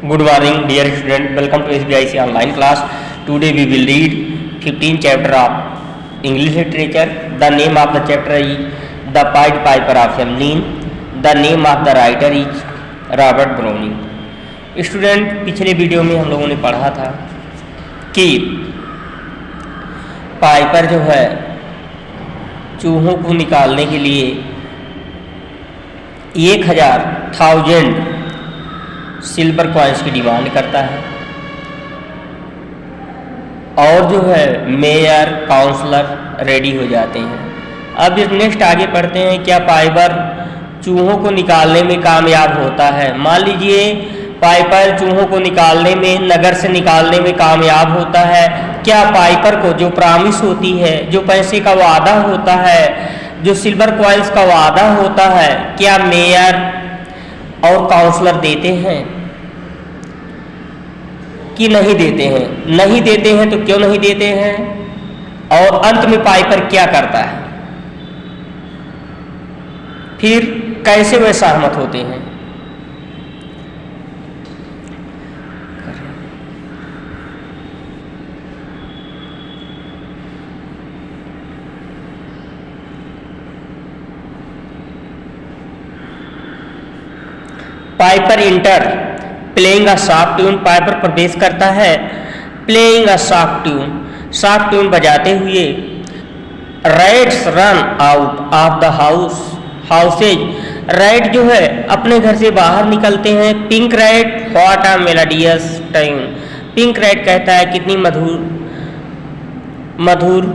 Good morning, dear student. Welcome to SBIC online class. Today we will read 15th chapter of English literature. The name of the chapter is The Pied Piper of Hamelin. The name of the writer is Robert Browning. Student, पिछले video में हम लोगों ने पढ़ा था कि Piper जो है चूहों को निकालने के लिए 1000 सिल्वर कॉइन्स की डिमांड करता है और जो है मेयर काउंसलर रेडी हो जाते हैं। अब नेक्स्ट आगे पढ़ते हैं। क्या पाइपर चूहों को निकालने में कामयाब होता है? मान लीजिए पाइपर चूहों को निकालने में, नगर से निकालने में कामयाब होता है। क्या पाइपर को जो प्रॉमिस होती है, जो पैसे का वादा होता है, जो सिल्वर कॉइन्स का वादा होता है, क्या मेयर और काउंसलर देते हैं कि नहीं देते हैं? नहीं देते हैं तो क्यों नहीं देते हैं? और अंत में पाइपर क्या करता है? फिर कैसे वे सहमत होते हैं? Piper enter playing a soft tune. Piper प्रवेश करता है playing a soft tune, soft tune बजाते हुए। Rats run out of the houses. Rat जो है अपने घर से बाहर निकलते हैं। Pink rat what a melodious tune. Pink rat कहता है कितनी मधुर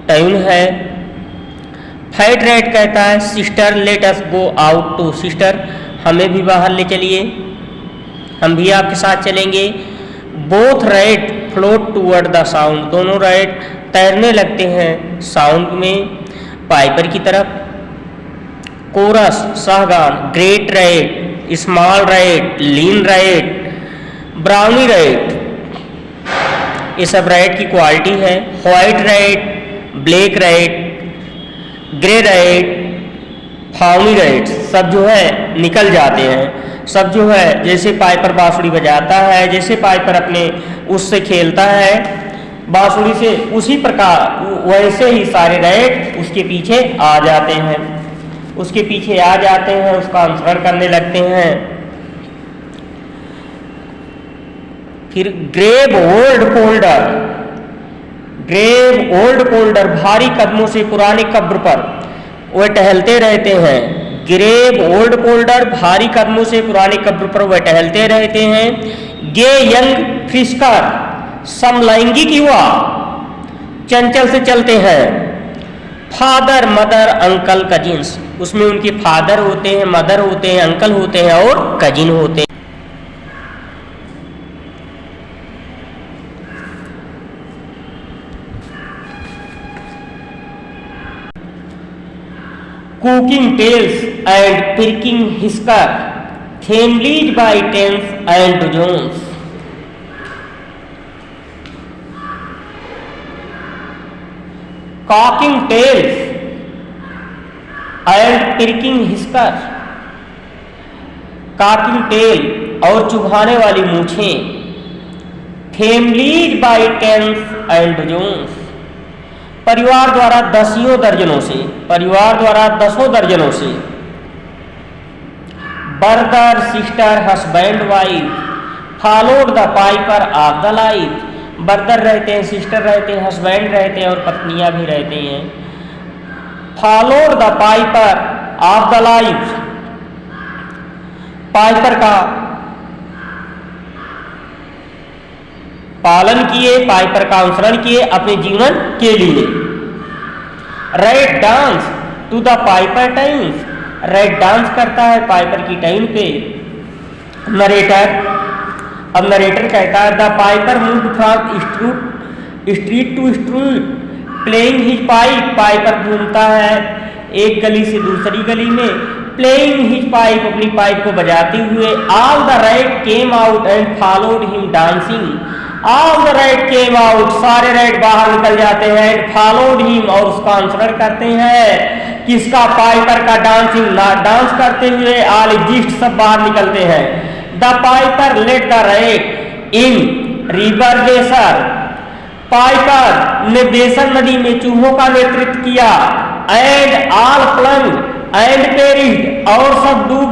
ट्यून है। फैट रैट कहता है sister let us go out too. Sister हमें भी बाहर ले चलिए, हम भी आपके साथ चलेंगे। Both rat float toward the sound. दोनों रैट तैरने लगते हैं साउंड में, पाइपर की तरफ। कोरस सहगान great rat, small rat, lean rat, brawny rat, ये सब रैट की क्वालिटी है। White rat, black rat, grey rat, tawny rat सब जो है निकल जाते हैं। सब जो है जैसे पाइपर बांसुरी बजाता है, जैसे पाइपर अपने उससे खेलता है बांसुरी से, उसी प्रकार वैसे ही सारे रैट उसके पीछे आ जाते हैं, उसके पीछे आ जाते हैं, उसका अनुसरण करने लगते हैं। फिर ग्रेव ओल्ड कोल्डर भारी कदमों से पुराने कब्र पर वे टहलते रहते हैं। ग्रेव ओल्ड कोल्डर भारी कदमों से पुराने कब्र पर वे टहलते रहते हैं। गे यंग फ्रिस्कर समलैंगिक युवा चंचल से चलते हैं। फादर मदर अंकल कजिन्स, उसमें उनके फादर होते हैं, मदर होते हैं, अंकल होते हैं और कजिन होते हैं। Cooking tales and pricking whisker, families by tens and dozens. Cocking tails and pricking whisker, cocking tail और चुभाने वाली मूछें। families by tens and dozens, परिवार द्वारा दसों दर्जनों से। Brother sister husband wife followed the Piper of the life. Brother रहते हैं, sister रहते हैं, हस्बैंड रहते हैं और पत्नियां भी रहते हैं। Followed the Piper of the life, Piper का पालन किए, पाइपर का अनुसरण किए अपने जीवन के लिए। Rat dance to the Piper times, rat dance करता है पाइपर की टाइम पे। नरेटर, अब नरेटर कहता है the Piper move from street to street playing his pipe. Piper घूमता है एक गली से दूसरी गली में, प्लेइंग हिज पाइप, अपनी पाइप को बजाते हुए। All the rat came out and followed him dancing. All the rat came out, सारे रैट बाहर निकल जाते हैं। फॉलोड हिम, और उसका अनुसरण करते हैं। किसका? पाइपर का डांसिंग, डांस करते हुए। ऑल एग्जिस्ट, सब बाहर निकलते हैं। The Piper let the rate in river बेसर, पाइपर ने बेसर नदी में चूहों का नेतृत्व किया। एंड ऑल प्लंग एंड पेरिड, और सब डूब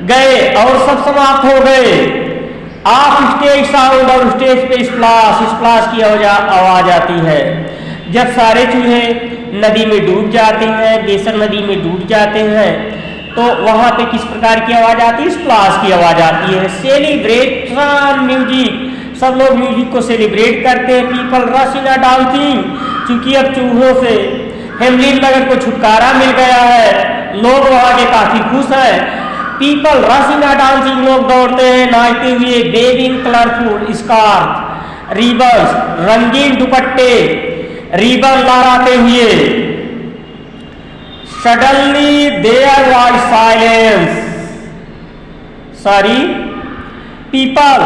गए और सब समाप्त हो गए। ऑफ स्टेज साउंड, और स्टेज पे स्प्लाश, स्प्लाश की आवाज आती है। जब सारे चूहे नदी में डूब जाते हैं, बेसर नदी में डूब जाते हैं, तो वहां पे किस प्रकार की आवाज आती है? स्प्लाश की आवाज आती है। सेलिब्रेशन म्यूजिक, सब लोग म्यूजिक को सेलिब्रेट करते हैं। पीपल रश इन डांसिंग, क्योंकि अब चूहों से हेमलिन नगर को छुटकारा मिल गया है, लोग वहां के काफी खुश हैं। पीपल रश इन डांसिंग, लोग दौड़ते हैं नाचते हुए। वेविंग कलरफुल स्कार्फ, रिबन्स, रंगीन दुपट्टे, रिबन लहराते हुए। Suddenly there was silence, sorry people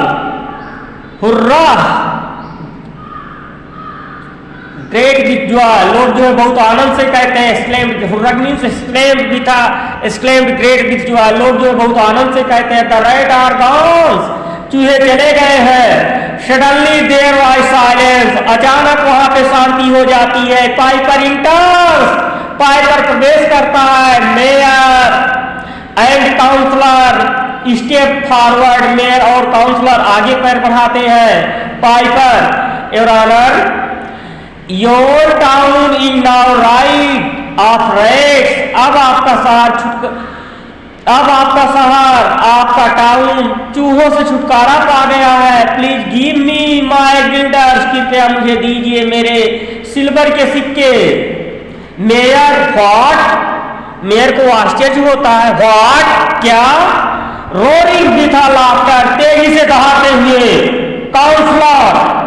hurrah great with joy, लोग जो है बहुत आनंद से कहते हैं। Exclaimed, hurrah means exclaimed with exclaimed great with joy, लोग जो है बहुत आनंद से कहते हैं। द रैट आर गॉन, चूहे चले गए हैं। सडनली देयर वाज साइलेंस, अचानक वहां पे शांति हो जाती है। पाइपर इंटर्स, पाइपर प्रवेश करता है। Mayor and councillor step forward, mayor और काउंसलर आगे पैर बढ़ाते हैं। Piper, your honour, your town is now right of rats, अब आपका शहर, आपका टाउन चूहों से छुटकारा पा गया है। Please give me my guilders, कृपया मुझे दीजिए मेरे सिल्वर के सिक्के। मेयर व्हाट, मेयर को आश्चर्य होता है। व्हाट, क्या? रोरिंग विथ लाफ्टर, तेजी से दहाड़ते हुए। काउंसलर,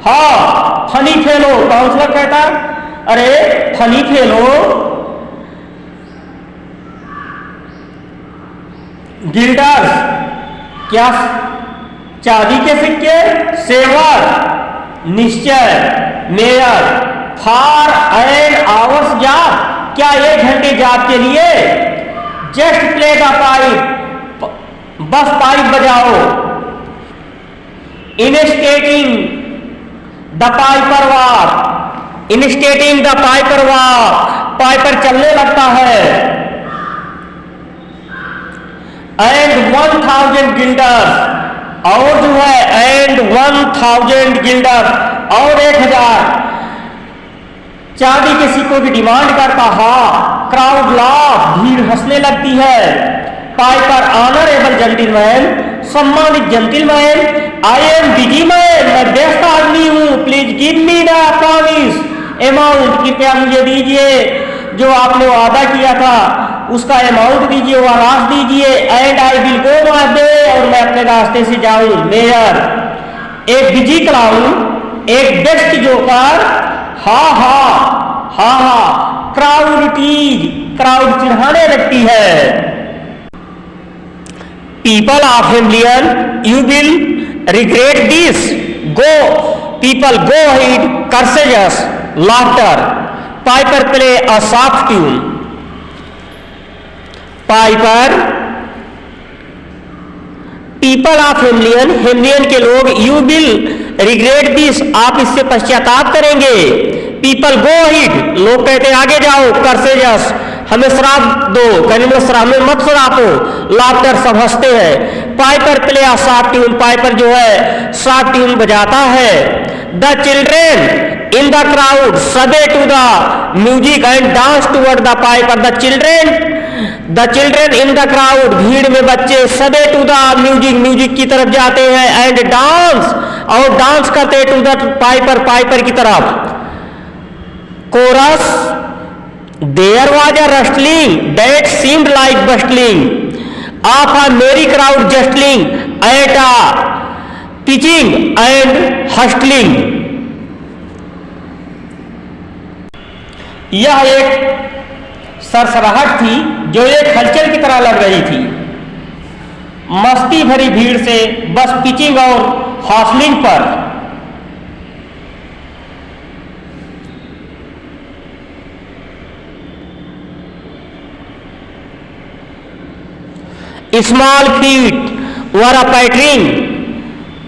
हाँ फनी फेलो, काउंसलर कहता अरे फनी फेलो, गिल्डर्स, क्या चांदी के सिक्के? सेवर, निश्चय। Mayor, for an hour's job, क्या 1 घंटे जॉब के लिए? जस्ट प्ले द पाइप, बस पाइप बजाओ। Instating the piper walk, instating the piper walk, piper चलने लगता है। एंड 1000 गिल्डर्स, और जो है एंड 1000 गिल्डर्स, और 1000 चांदी के सिक्कों की डिमांड करता। हाँ, क्राउड लाफ, भीड़ हंसने लगती है। पाइपर, ऑनरेबल जेंटलमैन, सम्मानित gentleman, I am busy man, मैं व्यस्त आदमी हूँ। Please give me the promise amount, कृपया मुझे दीजिए जो आपने वादा किया था उसका अमाउंट दीजिए, वह राशि दीजिए। And I will go my way, और मैं अपने रास्ते से जाऊं। मेयर, एक बिजी क्लाउन, एक बेस्ट जोकर, हा हा हा हा। क्राउड टीज, क्राउड चिढ़ाने लगती है। People of Hamelin, you will regret this, go people go ahead, curses, laughter. Piper play a soft tune, piper, people of Hamelin, Hamelin के लोग, यू विल रिग्रेट दिस, आप इससे पश्चाताप करेंगे। पीपल गो अहेड, लोग कहते आगे जाओ। कर्सेजस, हमें श्राप दो, कहने में हमें मत श्रापो। लाफ्टर, सब हंसते हैं। Piper play a soft tune, piper जो है सॉफ्ट ट्यून बजाता है। The children in the crowd swayed to the music and dance toward the piper. The children in the crowd, भीड़ में बच्चे, सबे टू द म्यूजिक, म्यूजिक की तरफ जाते हैं। एंड डांस, और डांस करते टू द पाइपर, पाइपर की तरफ। Chorus, there was a rustling that seemed like bustling of a merry crowd justling at a pitching and hustling. यह एक सरसराहट थी जो एक हलचल की तरह लग रही थी। मस्ती भरी भीड़ से बस पिचिंग और हॉस्लिंग पर। स्मॉल फीट वर पैटरिंग,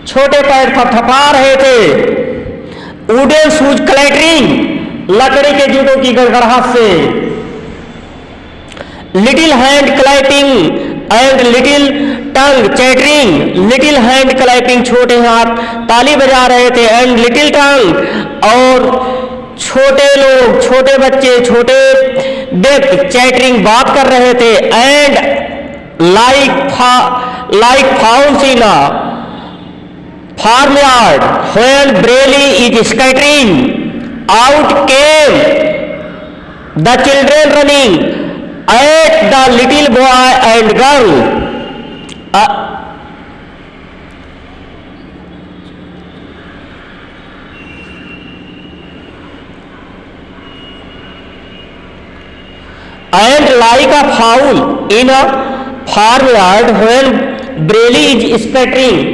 छोटे पैर थपथपा रहे थे। वुडन शूज क्लैटरिंग, लकड़ी के जूतों की गड़गड़ाहट से। Little hand clapping and little tongue chattering, little hand clapping, छोटे हाथ ताली बजा रहे थे। एंड लिटिल टंग, और छोटे लोग, छोटे बच्चे, छोटे व्यक्ति चैटरिंग, बात कर रहे थे। And like fowls in a farmyard when Braley is scattering, out came the children running at the little boy and girl. And like a fowl in a farmyard when Braley is scattering,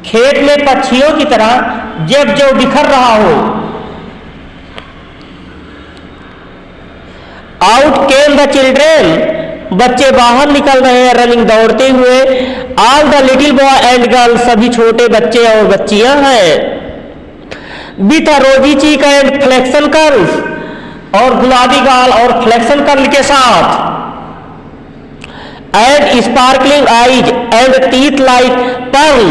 खेत में पक्षियों की तरह जब जो बिखर रहा हो। आउट केम द चिल्ड्रेन, बच्चे बाहर निकल रहे हैं, रनिंग, दौड़ते हुए। All the little boy and girl, सभी छोटे बच्चे और बच्चियां हैं। विथ अ रोजी चीक एंड फ्लेक्शन कर्ल्स, और गुलाबी गाल और फ्लेक्शन कर्ल के साथ। and sparkling eyes and teeth like pearl.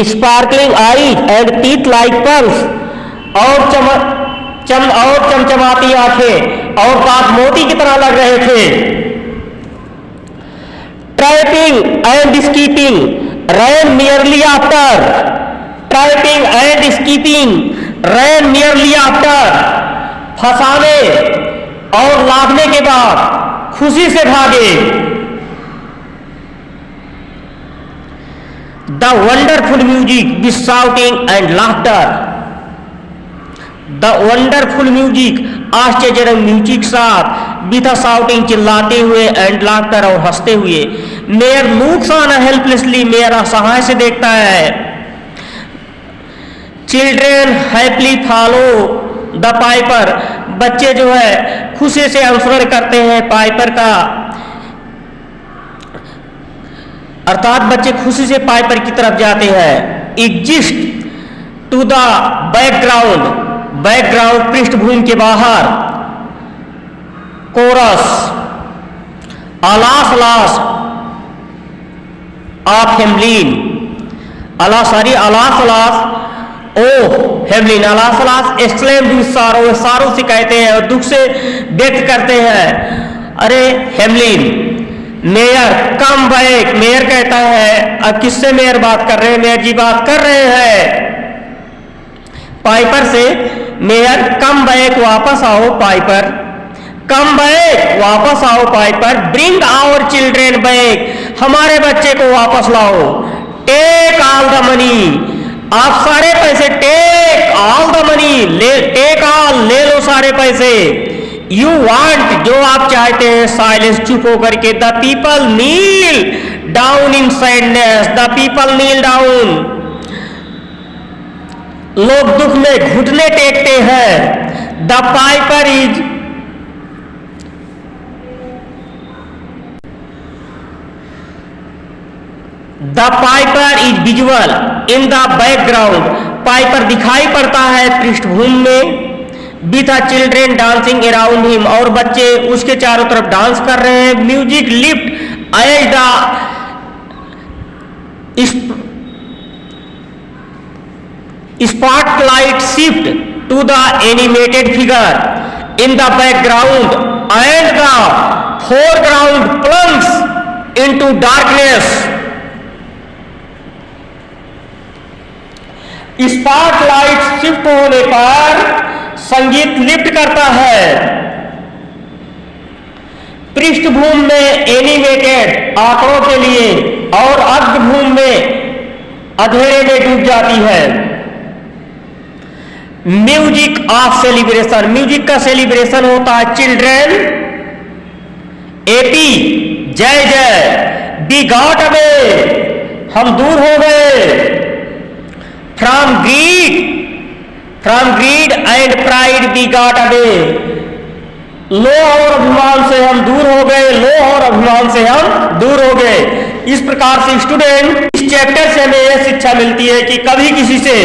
Sparkling eyes and teeth like pearls, और चमचमाती आंखें और दांत मोती की तरह लग रहे थे। Trapping and skipping ran nearly after, trapping and skipping ran nearly after, फंसाने और लादने के बाद खुशी से भागे। The wonderful music with shouting and laughter, the wonderful music, आश्चर्यजनक म्यूजिक साथ, विथ शाउटिंग, चिल्लाते हुए, एंड लाफ्टर, और हंसते हुए। Mayor looks on helplessly, mayor असहाय से देखता है। Children happily follow the Piper, बच्चे जो है खुशी से अनुसरण करते हैं पाइपर का, अर्थात बच्चे खुशी से पाइपर की तरफ जाते हैं। Exist to the background, background पृष्ठभूमि के बाहर। Chorus, alas alas of Hamelin, alas alas O Hamelin, alas alas exclaimed with sorrow, sorrow से कहते हैं और दुख से व्यक्त करते हैं, अरे Hamelin. Mayor come back, mayor कहता है, अब किससे मेयर बात कर रहे हैं? मेयर जी बात कर रहे हैं पाइपर से। मेयर कम बैक, वापस आओ पाइपर, कम बैक, वापस आओ Piper. Bring our children back, हमारे बच्चे को वापस लाओ। टेक ऑल द मनी, आप सारे पैसे, take all the money, take all, ले लो सारे पैसे। यू वांट, जो आप चाहते हैं। साइलेंस, चुप होकर के। The people kneel down in sadness, the people kneel down, लोग दुख में घुटने टेकते हैं। The piper is, the piper is visual in the background, Piper दिखाई पड़ता है पृष्ठभूमि में। With a children dancing around him, और बच्चे उसके चारों तरफ डांस कर रहे हैं। Music lift as the spotlight shift to the animated figure in the background and the foreground plunges into darkness. Spotlight shift होने पर संगीत लिफ्ट करता है, पृष्ठभूमि में एनिमेटेड आंकड़ों के लिए, और अर्धभूमि में अंधेरे में डूब जाती है। म्यूजिक ऑफ सेलिब्रेशन, म्यूजिक का सेलिब्रेशन होता है। चिल्ड्रेन एपी, जय जय। बी गॉट अवे, हम दूर हो गए। From greed and pride we got away. लोह और अभिमान से हम दूर हो गए, लोह और अभिमान से हम दूर हो गए। इस प्रकार से स्टूडेंट इस चैप्टर से हमें यह शिक्षा मिलती है कि कभी किसी से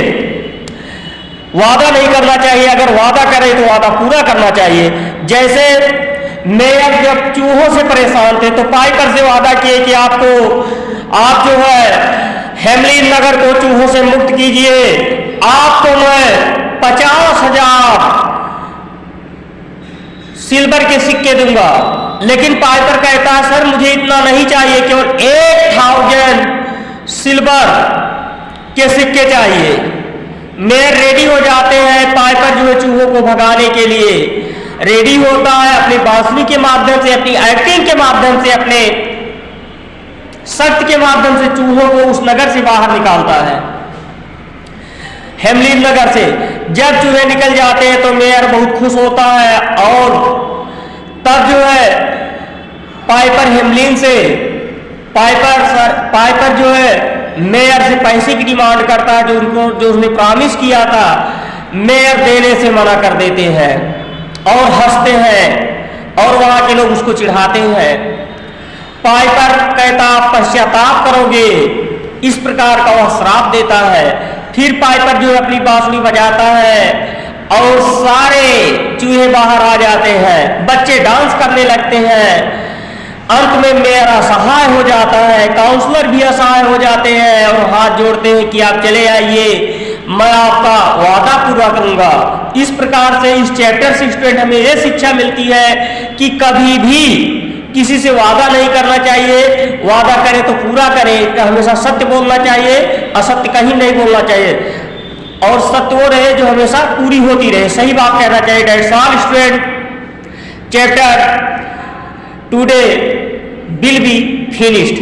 वादा नहीं करना चाहिए, अगर वादा करे तो वादा पूरा करना चाहिए। जैसे मेयर जब चूहों से परेशान थे तो पाइपर से वादा किए कि आप जो है हेमलिन नगर को चूहों से मुक्त कीजिए, आपको मैं 50,000 सिल्वर के सिक्के दूंगा। लेकिन पाइपर कहता है सर मुझे इतना नहीं चाहिए, केवल 1,000 सिल्वर के सिक्के चाहिए। मेयर रेडी हो जाते हैं, पाइपर जो है चूहों को भगाने के लिए रेडी होता है, अपनी बांसुरी के माध्यम से, अपनी एक्टिंग के माध्यम से, अपने शक्ति के माध्यम से चूहों को उस नगर से बाहर निकालता है, हेमलिन नगर से। जब चूहे निकल जाते हैं तो मेयर बहुत खुश होता है और तब जो है पाइपर हेमलिन से पाइपर जो है मेयर से पैसे की डिमांड करता है, जो उसने प्रॉमिस किया था। मेयर देने से मना कर देते हैं और हंसते हैं और वहां के लोग उसको चिढ़ाते हैं। पाइपर कहता आप पश्चाताप करोगे, इस प्रकार का वह श्राप देता है। फिर पाइपर जो अपनी बांसुरी बजाता है और सारे चूहे बाहर आ जाते हैं, बच्चे डांस करने लगते हैं। अंत में मेयर असहाय हो जाता है, काउंसलर भी असहाय हो जाते हैं और हाथ जोड़ते हैं कि आप चले आइए, मैं आपका वादा पूरा करूंगा। इस प्रकार से इस चैप्टर से स्टूडेंट हमें यह शिक्षा मिलती है कि कभी भी किसी से वादा नहीं करना चाहिए, वादा करें तो पूरा करें, हमेशा सत्य बोलना चाहिए, असत्य कहीं नहीं बोलना चाहिए और सत्य वो रहे जो हमेशा पूरी होती रहे, सही बात कहना चाहिए। That's all student, chapter today will be finished.